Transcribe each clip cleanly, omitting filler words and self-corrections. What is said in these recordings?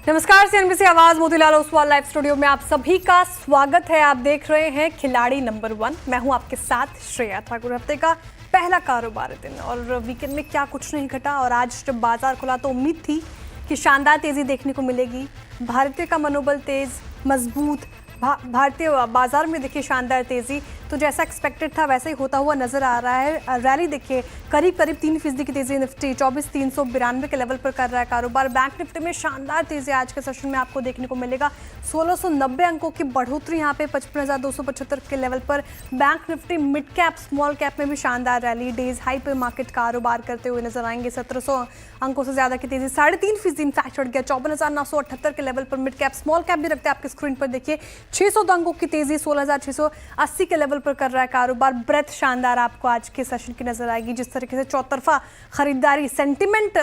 नमस्कार, सीएनबीसी आवाज Motilal Oswal live studio में आप सभी का स्वागत है। आप देख रहे हैं खिलाड़ी नंबर 1। मैं हूं आपके साथ श्रेया ठाकुर। हफ्ते का पहला कारोबारी दिन और वीकेंड में क्या कुछ नहीं घटा। और आज जब बाजार खुला तो उम्मीद थी कि शानदार तेजी देखने को मिलेगी। भारतीय का मनोबल तेज मजबूत, भारतीय बाजार में देखिए शानदार तेजी, तो जैसा एक्सपेक्टेड था वैसे ही होता हुआ नजर आ रहा है। रैली देखिए करीब 3% की तेजी, निफ्टी 24,392 के लेवल पर कर रहा है कारोबार। बैंक निफ्टी में शानदार तेजी आज के सेशन में आपको देखने को मिलेगा। 1690 अंकों की बढ़ोतरी यहाँ पे 55,275 के लेवल पर। Bank Nifty mid cap small cap में भी शानदार रैली, डेज हाई पे मार्केट कारोबार करते हुए नजर आएंगे। 1700 अंकों से ज्यादा की तेजी, 3.5% इनफैक्ट चढ़ गया 54,978 के लेवल पर। मिड कैप स्मॉल कैप भी रखते हैं आपकी स्क्रीन पर देखिए 600 अंकों की तेजी, 16,680 के लेवल पर कर रहा है कारोबार। ब्रेथ शानदार आपको आज के सेशन की नजर आएगी। जिस तरीके से चौतरफा खरीदारी, सेंटिमेंट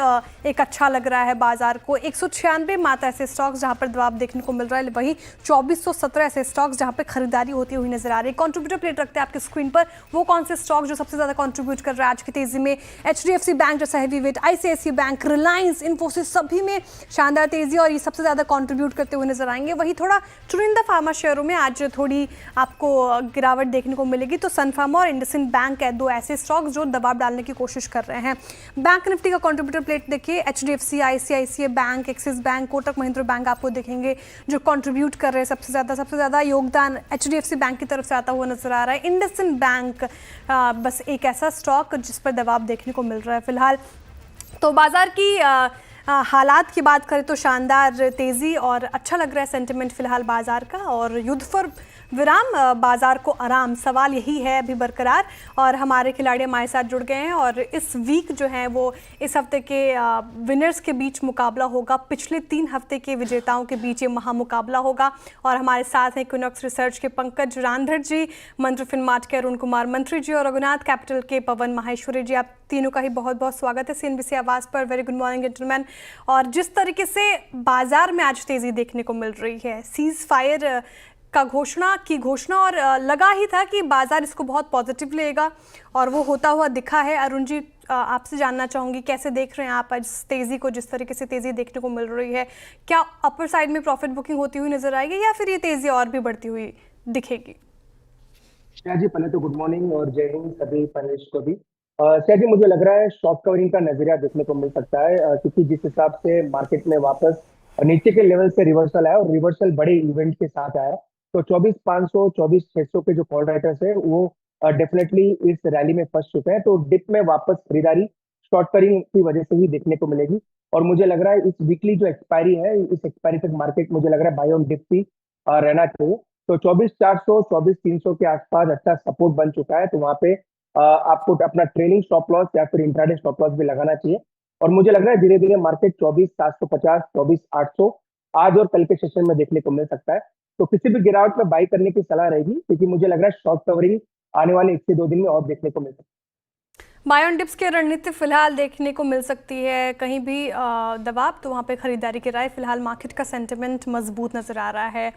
एक अच्छा लग रहा है बाजार को। 196 मात्र ऐसे स्टॉक्स जहां पर दबाव देखने को मिल रहा है, वहीं 2417 ऐसे स्टॉक्स जहां पर खरीदारी होती हुई नजर आ रही है। कंट्रीब्यूटर प्लेट रखते हैं आपके स्क्रीन पर, वो कौन से स्टॉक जो सबसे ज्यादा कंट्रीब्यूट कर रहा है आज की तेजी में। HDFC बैंक जैसा heavy weight, ICICI bank, Reliance, Infosys, सभी में शानदार तेजी और ये सबसे ज्यादा कंट्रीब्यूट करते हुए नजर आएंगे। वहीं थोड़ा चुनिंदा फार्मा शेयरों में आज थोड़ी आपको गिरावट देखने को मिलेगी। तो सन फार्मा और इंडसइंड बैंक है दो ऐसे स्टॉक्स जो दबाव डालने की कोशिश कर रहे हैं। बैंक निफ्टी का कंट्रीब्यूटर प्लेट देखिए, HDFC, ICICI bank, axis bank, Kotak Mahindra bank आपको देखेंगे जो कंट्रीब्यूट कर रहे हैं सबसे ज्यादा योगदान HDFC बैंक की तरफ से आता हुआ नजर आ रहा है। इंडसइंड बैंक बस एक ऐसा स्टॉक जिस पर दबाव देखने को मिल रहा है फिलहाल। तो बाजार की हालात की बात करें तो शानदार तेजी और अच्छा लग रहा है सेंटिमेंट फिलहाल बाजार का। और युद्ध पर विराम, बाजार को आराम, सवाल यही है अभी बरकरार। और हमारे खिलाड़ी हमारे साथ जुड़ गए हैं और इस वीक जो है वो इस हफ्ते के विनर्स के बीच मुकाबला होगा। पिछले 3 हफ्ते के विजेताओं के बीच ये महामुकाबला होगा। और हमारे साथ हैं इक्विनॉक्स रिसर्च के पंकज रांधर जी, मंत्र फिनमार्ट के अरुण कुमार मंत्री जी और रघुनाथ कैपिटल के पवन माहेश्वरी जी। आप तीनों का ही बहुत बहुत स्वागत है सीएनबीसी आवाज़ पर। Very good morning gentleman. और जिस तरीके से बाजार में आज तेजी देखने को मिल रही है, सीज फायर का घोषणा और लगा ही था कि बाजार इसको बहुत पॉजिटिव लेगा और वो होता हुआ दिखा है। अरुण जी, आपसे जानना चाहूंगी कैसे देख रहे हैं आप आज तेजी को, जिस तरीके से तेजी देखने को मिल रही है। क्या अपर साइड में प्रॉफिट बुकिंग होती हुई नजर आएगी या फिर ये तेजी और भी बढ़ती हुई दिखेगी? श्रेया जी, पहले तो गुड मॉर्निंग और जय हिंद सभी पैनलिस्ट को भी। श्रेया जी, मुझे लग रहा है शॉर्ट कवरिंग का नजरिया देखने को मिल सकता है, क्योंकि जिस हिसाब से मार्केट में वापस नीचे के लेवल से रिवर्सल आया और रिवर्सल बड़े इवेंट के साथ आया, तो 24,500 24,600 के जो कॉल राइटर्स है वो डेफिनेटली इस रैली में फंस चुके हैं। तो डिप में वापस खरीदारी शॉर्ट कवरिंग की वजह से ही देखने को मिलेगी। और मुझे लग रहा है इस वीकली जो एक्सपायरी है, इस एक्सपायरी तक मार्केट मुझे लग रहा है बाय ऑन डिप ही रहना चाहिए। तो 24,400 24,300 के आसपास अच्छा सपोर्ट बन चुका है, तो वहां पे आपको अपना ट्रेलिंग स्टॉप लॉस या फिर इंट्राडे स्टॉप लॉस भी लगाना चाहिए। और मुझे लग रहा है धीरे धीरे मार्केट 24,750 24,800 आज और कल के सेशन में देखने को मिल सकता है। तो किसी भी गिरावट में बाई करने की सलाह रहेगी, क्योंकि मुझे लग रहा है शॉर्ट कवरिंग आने वाले 1 से 2 दिन में और देखने को मिल सकता है। बाय ऑन डिप्स की रणनीति फिलहाल देखने को मिल सकती है, कहीं भी दबाव तो वहाँ पे खरीदारी की राय। फिलहाल मार्केट का सेंटिमेंट मजबूत नजर आ रहा है।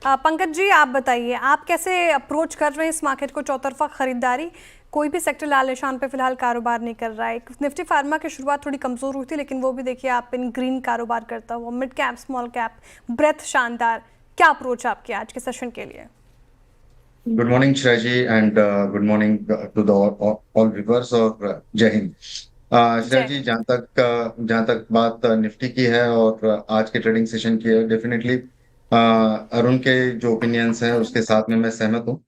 पंकज जी, आप बताइए आप कैसे अप्रोच कर रहे हैं इस मार्केट को? चौतरफा खरीदारी, कोई भी सेक्टर लाल निशान पे फिलहाल कारोबार नहीं कर रहा है। निफ्टी फार्मा की शुरुआत थोड़ी कमजोर हुई थी, लेकिन वो भी देखिए आप इन ग्रीन कारोबार करता हुआ। Mid cap small cap breadth शानदार, क्या अप्रोच आपके आज के सेशन के लिए? Good morning Shreya ji and good morning to the all viewers और जय हिंद। श्रेया जी, जहाँ तक बात निफ्टी की है और आज के ट्रेडिंग सेशन की है, डेफिनेटली अरुण के जो ओपिनियंस हैं उसके साथ में मैं सहमत हूँ।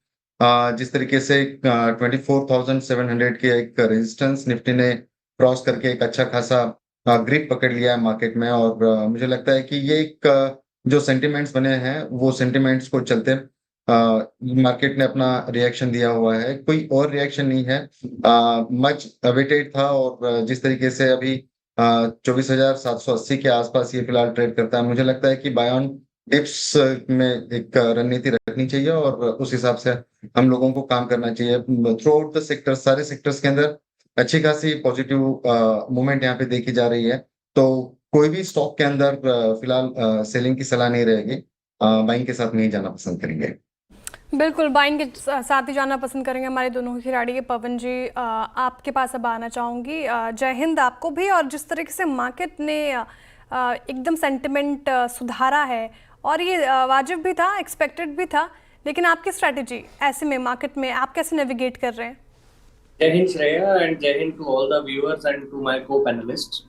जिस तरीके से 24,700 के एक रेजिस्टेंस निफ्टी ने क्रॉस करके एक अच्छा खासा ग्रिप पकड़ लिया है मार्केट में। और मुझे लगता है कि ये एक जो सेंटिमेंट्स बने हैं वो सेंटिमेंट्स को चलते मार्केट ने अपना रिएक्शन दिया हुआ है, कोई और रिएक्शन नहीं है। मच अवेटेड था और जिस तरीके से अभी 24,780 के आसपास ये फिलहाल ट्रेड करता है, मुझे लगता है कि बाय ऑन डिप्स में एक रणनीति रखनी चाहिए और उस हिसाब से हम लोगों को काम करना चाहिए। थ्रू आउट द सेक्टर, सारे सेक्टर्स के अंदर अच्छी खासी पॉजिटिव मूवमेंट यहाँ पे देखी जा रही है। तो कोई भी स्टॉक के अंदर फिलहाल सेलिंग की सलाह नहीं रहेगी, बाइंग के साथ में ही जाना पसंद करेंगे। बिल्कुल, बाइंग के साथ ही जाना पसंद करेंगे हमारे दोनों खिलाड़ी। पवन जी, आपके पास अब आना चाहूँगी। जय हिंद आपको भी। और जिस तरीके से मार्केट ने एकदम सेंटिमेंट सुधारा है और ये वाजिब भी था, एक्सपेक्टेड भी था, लेकिन आपकी स्ट्रैटेजी ऐसे में मार्केट में आप कैसे नेविगेट कर रहे हैं? जय हिंद श्रेया एंड जय हिंद to all the viewers and to my co panelist.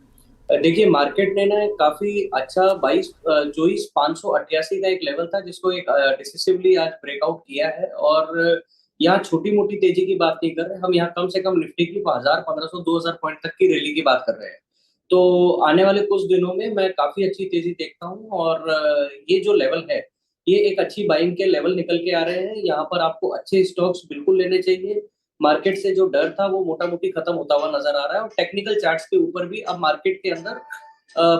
देखिए, मार्केट ने ना काफी अच्छा 588 का एक लेवल था जिसको एक डिसिसिवली आज ब्रेकआउट किया है। और यहाँ छोटी मोटी तेजी की बात नहीं कर रहे, हम यहाँ कम से कम निफ्टी की 1000, 1500, 2000 पॉइंट तक की रैली की बात कर रहे हैं। तो आने वाले कुछ दिनों में मैं काफी अच्छी तेजी देखता हूँ और ये जो लेवल है ये एक अच्छी बाइंग के लेवल निकल के आ रहे हैं। यहाँ पर आपको अच्छे स्टॉक्स बिल्कुल लेने चाहिए। मार्केट से जो डर था वो मोटा मोटी खत्म होता हुआ नजर आ रहा है और टेक्निकल चार्ट्स के ऊपर भी अब मार्केट के अंदर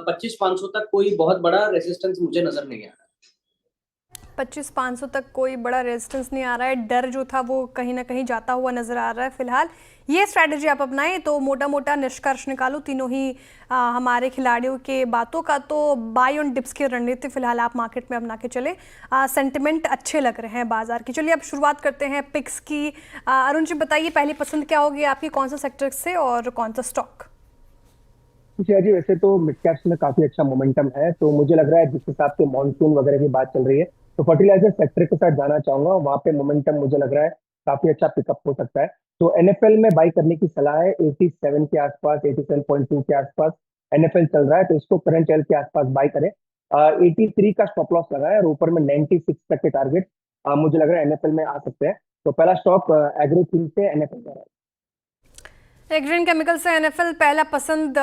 25,500 तक कोई बहुत बड़ा रेजिस्टेंस मुझे नजर नहीं आ रहा है। 25,500 तक कोई बड़ा रेजिस्टेंस नहीं आ रहा है, डर जो था वो कहीं ना कहीं जाता हुआ नजर आ रहा है। फिलहाल ये स्ट्रैटेजी आप अपनाएं तो मोटा मोटा निष्कर्ष निकालो तीनों ही हमारे खिलाड़ियों के बातों का, तो बाय ऑन डिप्स की रणनीति फिलहाल आप मार्केट में अपना के चले। सेंटिमेंट अच्छे लग रहे हैं बाजार की। चलिए अब शुरुआत करते हैं पिक्स की। अरुण जी बताइए, पहली पसंद क्या होगी आपकी, कौन सा सेक्टर से और कौन सा स्टॉक? जी, वैसे तो मिड कैप्स में काफी अच्छा मोमेंटम है, तो मुझे लग रहा है जिस हिसाब से मॉनसून वगैरह की बात चल रही है तो फर्टिलाइजर सेक्टर के साथ जाना चाहूंगा। वहां पे मोमेंटम मुझे लग रहा है काफी अच्छा पिकअप हो सकता है। तो एनएफएल में बाई करने की सलाह है 87 के आसपास, 87.2 के आसपास एनएफएल चल रहा है, तो इसको करंट लेवल के आसपास बाई करें। 83 का स्टॉप लॉस लगा है और ऊपर में 96 तक के टारगेट मुझे लग रहा है एनएफएल में आ सकते हैं। तो पहला स्टॉक एग्रोथीम से एनएफएल का है। एग्रीन केमिकल से एनएफएल पहला पसंद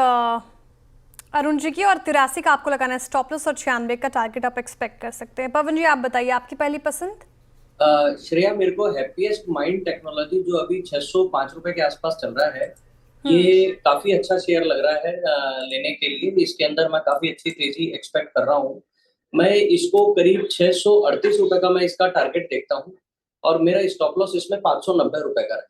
अरुण जी की, और 83 का आपको लगाना है स्टॉप लॉस और 96 का टारगेट आप एक्सपेक्ट कर सकते हैं। पवन जी आप बताइए आपकी पहली पसंद। श्रेया, मेरे को हैप्पीएस्ट माइंड टेक्नोलॉजी जो अभी 605 रुपए के आसपास चल रहा है, ये काफी अच्छा शेयर लग रहा है लेने के लिए। इसके अंदर मैं काफी अच्छी तेजी एक्सपेक्ट कर रहा हूँ। मैं इसको करीब 638 रुपए का मैं इसका टारगेट देखता हूँ और मेरा स्टॉप लॉस इसमें 590 रुपए का है।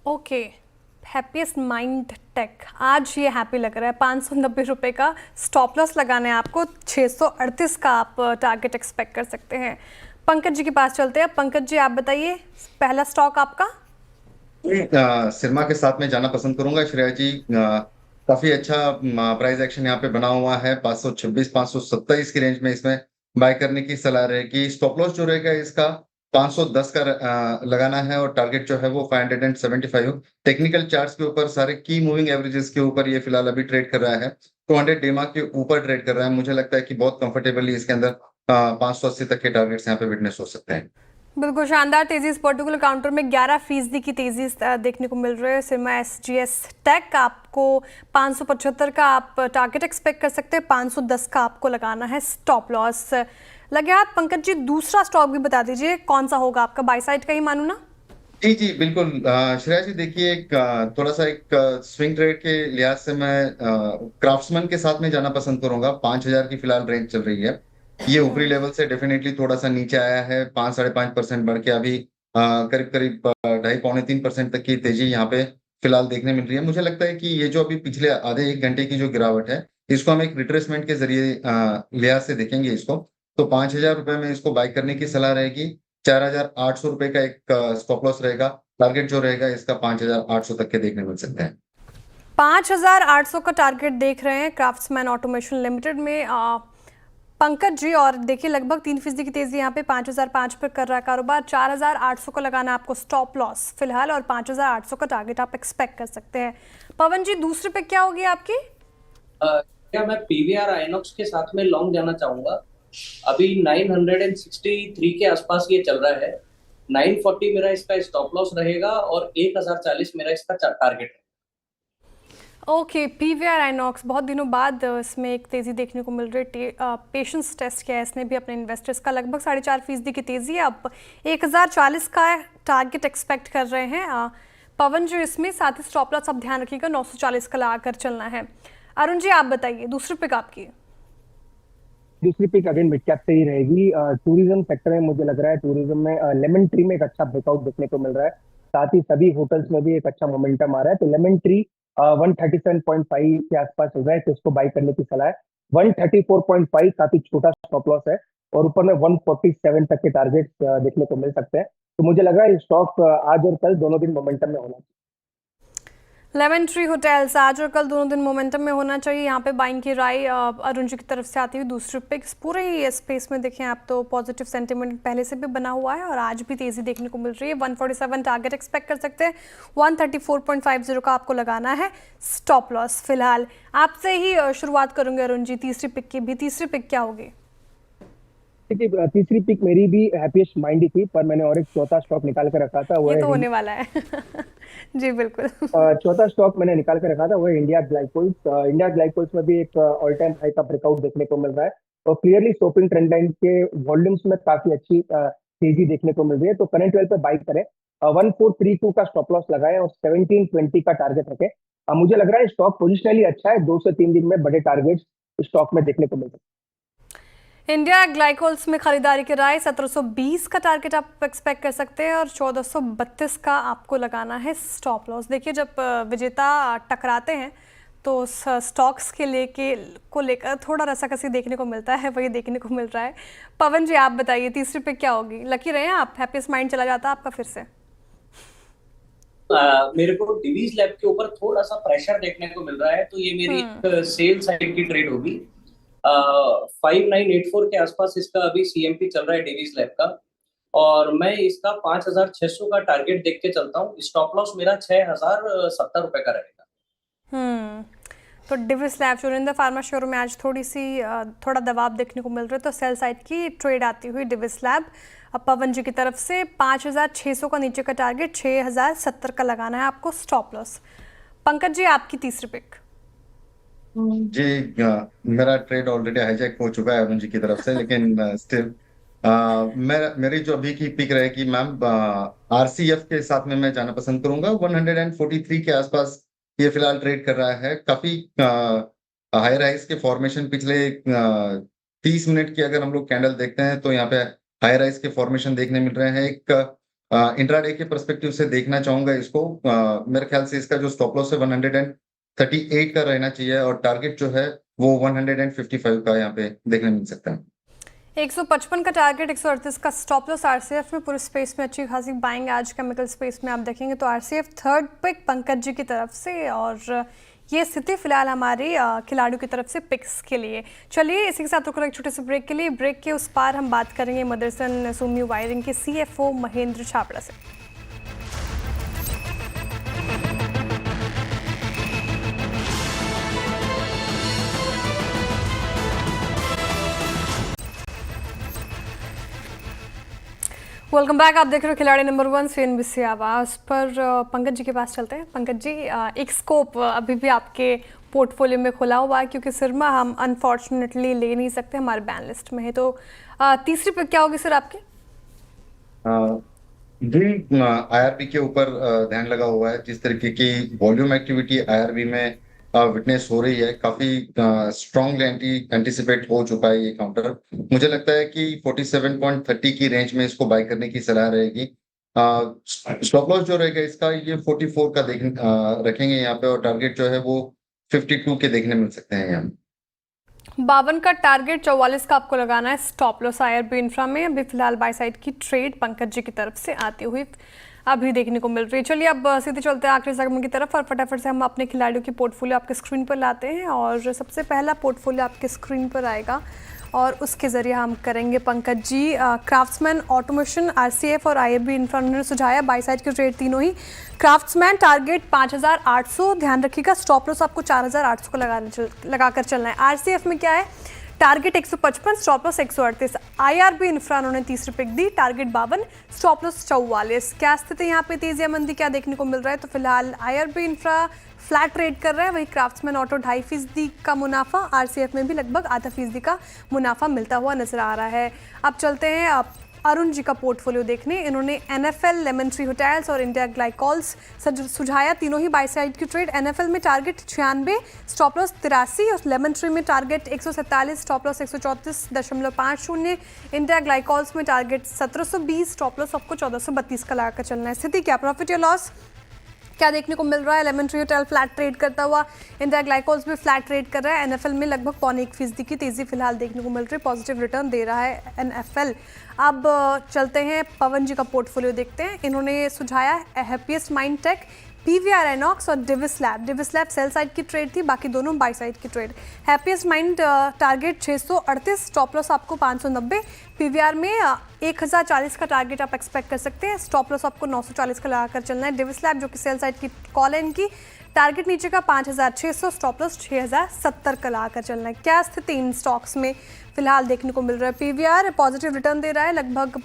ओके, हैप्पीएस्ट माइंड टेक आज ये हैप्पी लग रहा है। 590 रुपए का स्टॉप लॉस लगाना है आपको, 638 का आप टारगेट एक्सपेक्ट कर सकते हैं। पंकज जी के पास चलते हैं। पंकज जी आप बताइए पहला स्टॉक आपका। सिरमा के साथ में जाना पसंद करूंगा श्रेया जी। काफी अच्छा प्राइस एक्शन यहाँ पे बना हुआ है। 526, 527 की रेंज में इसमें बाय करने की सलाह रहेगी। स्टॉप लॉस जो रहेगा इसका 510 का लगाना है और टारगेट जो है वो 575। टेक्निकल चार्ट्स के ऊपर सारे की मूविंग एवरेजेस के ऊपर ये फिलहाल अभी ट्रेड कर रहा है। 200 डेमा के ऊपर ट्रेड कर रहा है। मुझे लगता है कि बहुत कंफर्टेबली इसके अंदर 580 तक के टारगेट्स यहाँ पे विटनेस हो सकते हैं। बिल्कुल शानदार तेजी इस पर्टिकुलर काउंटर में 11% की तेजी देखने को मिल रही है। सिरमा एसजीएस टेक आपको 575 का आप टारगेट एक्सपेक्ट कर सकते हैं, 510 का आपको लगाना है स्टॉप लॉस। लगे हाथ पंकज जी दूसरा स्टॉक भी बता दीजिए कौन सा होगा आपका, बाय साइड का ही मानू ना? जी जी बिल्कुल। श्रेया जी देखिए, थोड़ा सा एक स्विंग ट्रेड के लिहाज से मैं क्राफ्ट्समैन के साथ में जाना पसंद करूंगा। 5000 की फिलहाल रेंज चल रही है। ये ऊपरी लेवल से डेफिनेटली थोड़ा सा नीचे आया है। 5-5.5% बढ़ के अभी करीब करीब 2.5-3% तक की तेजी यहाँ पे फिलहाल देखने मिल रही है। मुझे लगता है कि ये जो अभी पिछले आधे एक घंटे की जो गिरावट है इसको हम एक रिट्रेसमेंट के जरिए लिहाज से देखेंगे इसको। तो 5,000 रुपए में इसको बाय करने की सलाह रहेगी। 4,800 रुपए का एक स्टॉप लॉस रहेगा। टारगेट जो रहेगा इसका 5,800 तक के देखने मिल सकते हैं। 5,800 का टारगेट देख रहे हैं क्राफ्ट्समैन ऑटोमेशन लिमिटेड में पंकज जी। और देखिए लगभग 3% की तेजी यहाँ पे 5,005 पर कर रहा है कारोबार। 4,800 को लगाना आपको स्टॉप लॉस फिलहाल और 5,800 का टारगेट आप एक्सपेक्ट कर सकते हैं। पवन जी दूसरे पे क्या होगी आपकी? क्या मैं पीवीआर आइनॉक्स के साथ में लॉन्ग जाना चाहूंगा। अभी 963 के आसपास ये चल रहा है। 940 मेरा इसका स्टॉप लॉस रहेगा और 1,040 मेरा इसका टारगेट है। ओके, पीवीआर आइनॉक्स बहुत दिनों बाद इसमें एक तेज़ी देखने को मिल रही है। पेशेंस टेस्ट किया है इसने भी अपने इन्वेस्टर्स का, लगभग 4.5% की तेज़ी है। अब 1,040 का टारगेट एक्सपेक्ट कर रहे हैं पवन जी इसमें। साथ ही स्टॉप लॉस आप ध्यान रखिएगा 940 का लगा कर चलना है। अरुण जी आप बताइए दूसरी पिक आपकी। दूसरी पिक अगेन मिड कैप से ही रहेगी। टूरिज्म सेक्टर में मुझे लग रहा है टूरिज्म में लेमन ट्री में एक अच्छा ब्रेकआउट देखने को मिल रहा है। साथ ही सभी होटल्स में भी एक अच्छा मोमेंटम आ रहा है। तो लेमन ट्री 137.5 के आसपास हो जाए तो इसको बाई करने की सलाह है। 134.5 काफी छोटा स्टॉप लॉस है और ऊपर में 147 तक के टारगेट देखने को मिल सकते हैं। तो मुझे लगा स्टॉक आज और कल दोनों दिन मोमेंटम में होना चाहिए। लेमन ट्री होटल्स आज और कल दोनों दिन मोमेंटम में होना चाहिए। यहाँ पे बाइंग की राय अरुण जी की तरफ से आती हुई दूसरी पिक्स पूरे ही स्पेस में देखें आप तो पॉजिटिव सेंटीमेंट पहले से भी बना हुआ है और आज भी तेजी देखने को मिल रही है। 147 टारगेट एक्सपेक्ट कर सकते हैं। 134.50 का आपको लगाना है स्टॉप लॉस। फिलहाल आपसे ही शुरुआत करूंगे अरुण जी, तीसरी पिक की भी। तीसरी पिक क्या होगी? देखिए, तीसरी पिक मेरी भी हैप्पीएस्ट माइंड ही थी, पर मैंने और एक चौथा स्टॉक निकाल कर रखा था, वो ये है तो होने वाला है जी बिल्कुल। चौथा स्टॉक मैंने निकाल कर रखा था वो है इंडिया ग्लाइकोल्स। इंडिया ग्लाइकोल्स में भी एक ऑल टाइम हाई का ब्रेकआउट देखने को मिल रहा है और क्लियरली स्टॉपिंग ट्रेंड लाइन के वॉल्यूम्स में काफी अच्छी तेजी देखने को मिल रही है। तो करंट लेवल पे बाई करें, 1432 का स्टॉप लॉस लगाएं और 1720 का टारगेट रखें। मुझे लग रहा है स्टॉक पोजिशनली अच्छा है, 2 से 3 दिन में बड़े टारगेट्स स्टॉक में देखने को मिल सकते हैं। इंडिया ग्लाइकोल्स में खरीदारी की राय 1720 का टारगेट आप एक्सपेक्ट कर सकते हैं और 1432 का आपको लगाना है स्टॉप लॉस। देखिए, जब विजेता टकराते हैं तो स्टॉक्स के लेकर थोड़ा रसाकसी देखने को मिलता है, वही देखने को मिल रहा है। पवन जी, आप बताइए तीसरी पे क्या होगी? लकी रहे हैं आप, हैप्पीएस्ट माइंड चला जाता है आपका फिर से। मेरे को डिवीज लैब के ऊपर थोड़ा सा प्रेशर देखने को मिल रहा है, तो ये मेरी एक सेल साइड की ट्रेड होगी। 5984 के आसपास इसका अभी सीएमपी चल रहा है डिवीज लैब का, और मैं इसका 5600 का टारगेट देख के चलता हूँ। स्टॉप लॉस मेरा 6070 रुपए का रहेगा। तो Divis lab Surendra pharma share में आज थोड़ा दबाव देखने को मिल रहा है, तो सेल साइड की ट्रेड आती हुई डिविस लैब। अब पवन जी की तरफ से 5600 का नीचे का टारगेट, 6070 का लगाना है आपको स्टॉप लॉस। पंकज जी, आपकी तीसरी पिक। जी, मेरा ट्रेड ऑलरेडी हाईजैक हो चुका है अरुण जी की तरफ से, लेकिन स्टिल मेरी जो अभी की पिक रहेगी मैम, आरसीएफ के साथ में मैं जाना पसंद करूंगा। 143 के आसपास ये फिलहाल ट्रेड कर रहा है। काफी हाई राइज के फॉर्मेशन पिछले 30 मिनट की अगर हम लोग कैंडल देखते हैं तो यहाँ पे हाई राइज के फॉर्मेशन देखने मिल रहे हैं। एक इंट्राडे के पर्सपेक्टिव से देखना चाहूंगा इसको। मेरे ख्याल से इसका जो स्टॉप लॉस है 138 का रहना चाहिए और टारगेट जो है वो 155 का यहाँ पे देखने मिल सकता है। 155 का टारगेट, 138 का स्टॉप लॉस। आरसीएफ में पूरे स्पेस में अच्छी खासी बाइंग। आज केमिकल स्पेस में आप देखेंगे तो RCF third pick Pankaj ji की तरफ से, और ये स्थिति फिलहाल हमारे खिलाड़ियों की तरफ से पिक्स के लिए। चलिए इसी के साथ रुक रहे एक छोटे से ब्रेक के लिए। ब्रेक के उस पार हम बात करेंगे मदरसन सुम्यू वायरिंग के सीएफओ महेंद्र छाबड़ा से। Welcome back. आप देख रहे हो खिलाड़ी नंबर 1 सीएनबीसी आवाज पर। पंकज जी के पास चलते हैं। पंकज जी, एक स्कोप अभी भी आपके पोर्टफोलियो में खुला हुआ है, क्योंकि सिरमा हम अनफॉर्चुनेटली ले नहीं सकते, हमारे बैन लिस्ट में है। तो तीसरी पिक क्या होगी सर आपकी? जी, आईआरबी के ऊपर ध्यान लगा हुआ है। जिस तरीके की वॉल्यूम एक्टिविटी आईआरबी में विटनेस हो रही है, काफी स्ट्रॉन्गली एंटिसिपेट हो चुका है ये काउंटर। मुझे लगता है कि 47.30 की रेंज में इसको बाय करने की सलाह रहेगी। स्टॉप लॉस जो रहेगा इसका ये 44 का रखेंगे यहाँ पे, और टारगेट जो है वो 52 के देखने मिल सकते हैं यहाँ। 52 का टारगेट, 44 का आपको लगाना है स्टॉप लॉस आईआरबी इंफ्रा में। अभी फिलहाल बाय साइड की ट्रेड पंकज जी की तरफ से आती हुई अभी देखने को मिल रही है। चलिए अब सीधे चलते हैं आखिरी सेगमेंट की तरफ और फटाफट से हम अपने खिलाड़ियों की पोर्टफोलियो आपके स्क्रीन पर लाते हैं। और सबसे पहला पोर्टफोलियो आपके स्क्रीन पर आएगा और उसके जरिए हम करेंगे Pankaj ji craftsman automation, RCF और आईआरबी इंफ्रा उन्होंने सुझाया बाई साइड की ट्रेड तीनों ही। क्राफ्ट्समैन टारगेट 5800, ध्यान रखिएगा स्टॉप लॉस आपको 4800 को लगाकर चलना है। आरसीएफ में क्या है, target 155, stop loss 138। IRB infra उन्होंने तीसरी पिक दी, टारगेट 52, स्टॉप लॉस 44। क्या स्थिति यहाँ पे, तेजी या मंदी क्या देखने को मिल रहा है? तो फिलहाल आईआरबी इंफ्रा फ्लैट ट्रेड कर रहा है, वही क्राफ्ट्समैन ऑटो 2.5% का मुनाफा, आरसीएफ में भी लगभग 0.5% का मुनाफा मिलता हुआ नजर आ रहा है। अब चलते हैं अरुण जी का पोर्टफोलियो देखने। इन्होंने एनएफएल, लेमन ट्री होटल्स और इंडिया ग्लाइकोल्स सुझाया, तीनों ही बाय साइड की ट्रेड। एनएफएल में टारगेट 96, स्टॉप लॉस 83 और लेमन ट्री में target 147, stop loss 134.50। India glycols में टारगेट 1720, स्टॉप लॉस आपको 1432 का लगाकर चलना है। स्थिति क्या, प्रॉफिट या लॉस क्या देखने को मिल रहा है? Lemon tree hotel flat trade करता हुआ, इंडिया ग्लाइकोल्स भी फ्लैट ट्रेड कर रहा है। एनएफएल में लगभग 0.25% की तेजी फिलहाल देखने को मिल रही है, पॉजिटिव रिटर्न दे रहा है एनएफएल। अब चलते हैं पवन जी का पोर्टफोलियो देखते हैं। इन्होंने सुझाया happiest mind tech, PVR Inox और डिविस लैब सेल साइड की ट्रेड थी, बाकी दोनों बाई साइड की trade. Happiest mind target 638, stop loss आपको 590। पीवीआर में 1040 का टारगेट आप एक्सपेक्ट कर सकते हैं, स्टॉप लॉस आपको 940 का लगाकर चलना है। डिविस लैब जो कि सेल साइड की कॉल है इनकी, टारगेट नीचे का 5600, स्टॉप लॉस 6070 का लगाकर चलना है। क्या स्थिति इन स्टॉक्स में फिलहाल देखने को मिल रहा है? पीवीआर पॉजिटिव रिटर्न दे रहा है लगभग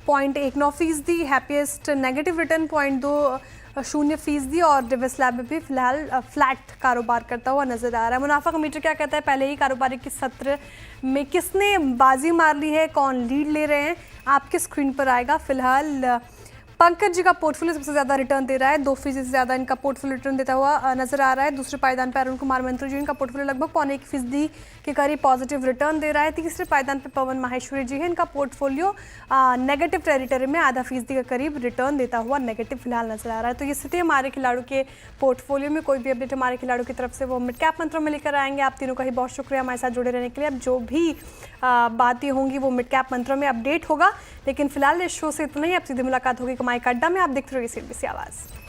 0.19%, हैप्पीएस्ट नेगेटिव रिटर्न 0.20% और डिविस लैब में भी फिलहाल फ्लैट कारोबार करता हुआ नजर आ रहा है। मुनाफा का मीटर क्या कहता है? पहले ही कारोबारी के सत्र में किसने बाजी मार ली है, कौन लीड ले रहे हैं, आपके स्क्रीन पर आएगा। फिलहाल पंकज जी का पोर्टफोलियो सबसे ज़्यादा रिटर्न दे रहा है, 2% से ज़्यादा इनका पोर्टफोलियो रिटर्न देता हुआ नजर आ रहा है। दूसरे पायदान पर अरुण कुमार मंत्री जी, इनका पोर्टफोलियो लगभग 0.25% के करीब पॉजिटिव रिटर्न दे रहा है। तीसरे पायदान पर पवन माहेश्वरी जी है, इनका पोर्टफोलियो नेगेटिव टेरिटरी में 0.5% के करीब रिटर्न देता हुआ नेगेटिव फिलहाल नजर आ रहा है। तो ये स्थिति हमारे खिलाड़ियों के पोर्टफोलियो में। कोई भी अपडेट हमारे खिलाड़ियों की तरफ से वो मिड कैप मंत्रों में लेकर आएंगे। आप तीनों का ही बहुत शुक्रिया हमारे साथ जुड़े रहने के लिए। अब जो भी बातें होंगी वो मिड कैप मंत्रों में अपडेट होगा, लेकिन फिलहाल इस शो से इतना ही। अब सीधी मुलाकात होगी कमाई का अड्डा में। आप देखते रहिए CNBC आवाज़।